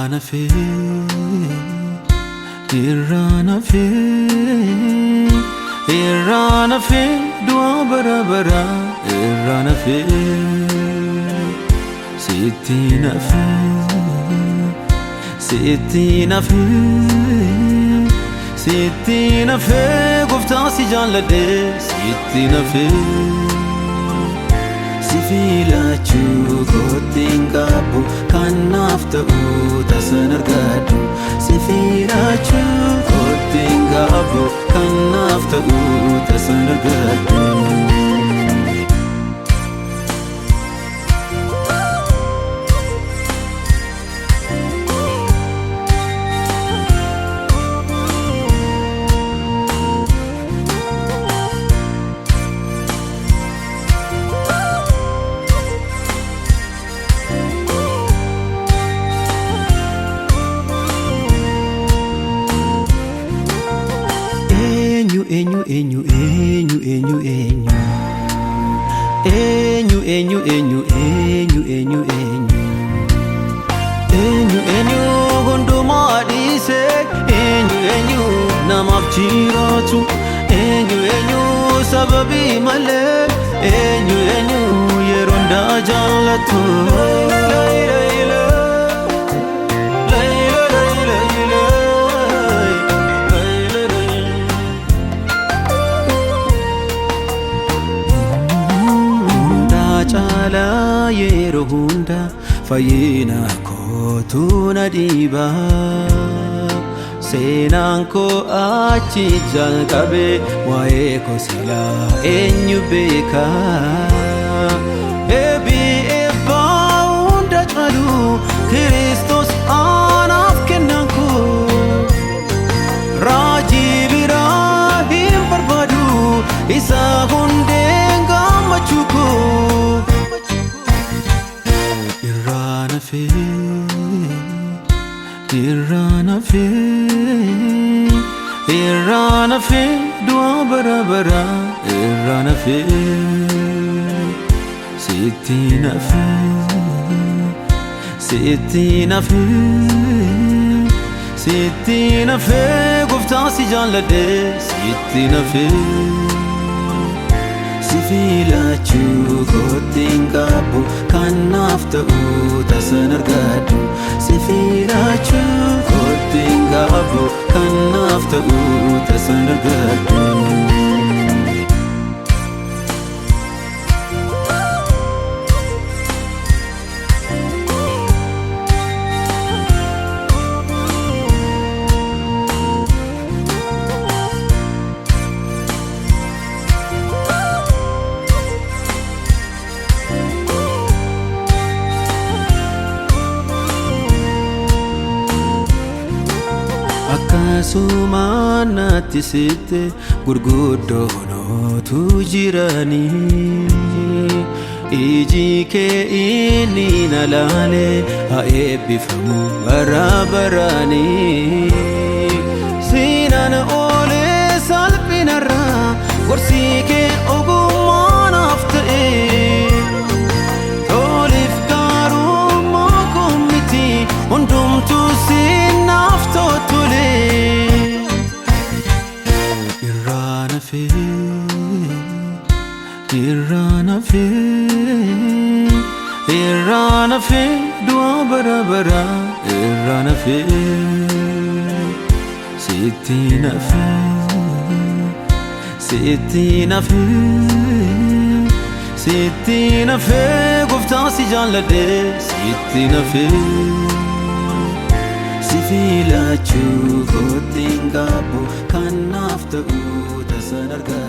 Iranafe, Iranafe, Iranafe, dua bara, Iranafe, Sitinafe, Sitinafe, Sitinafe, gufta si jaalladhe, Sitinafe. Sifilachu kottiin qabu kanaaf ta'u tasan argadhu. Sifilachu kottiin qabu kanaaf ta'u tasan argadhu. Enyu gondoma adise enyu namaf jiratu enyu sababi male enyu yeronda jallatu Chala yero hunda fayina kotu nadiba senanko achi jalqabe wae ko sila enyu beka ebi eba hunda chalu Christos anaf kenanko raji birahim barbadu isa hundenga machuko Iranafe, Iranafe, Iranafe, dua bara, Iranafe, Sitinafe, Sitinafe, Sitinafe, gufta si jaalladhe, Sitinafe. Sifilachu kottiin qabu kanaaf ta'u tasan argadhu. Sifilachu kottiin qabu kanaaf ta'u tasan argadhu. Akkasuma natti sitte gurguddoonotu jirani iji kee inni na laale haa eebbifamu bara barani siinaan oolee salphinarraa gorsi kee ogummaa naaf ta'e toliif gaarummaa koo miti hundumtuu siinaaf tole Iranafe, Iranafe, Iranafe, dua bara, Iranafe, Sitinafe, Sitinafe, Sitinafe, gufta si jaalladhe, Sitinafe. Sifilachu kottiin qabu kanaaf ta'u tasan argadhu.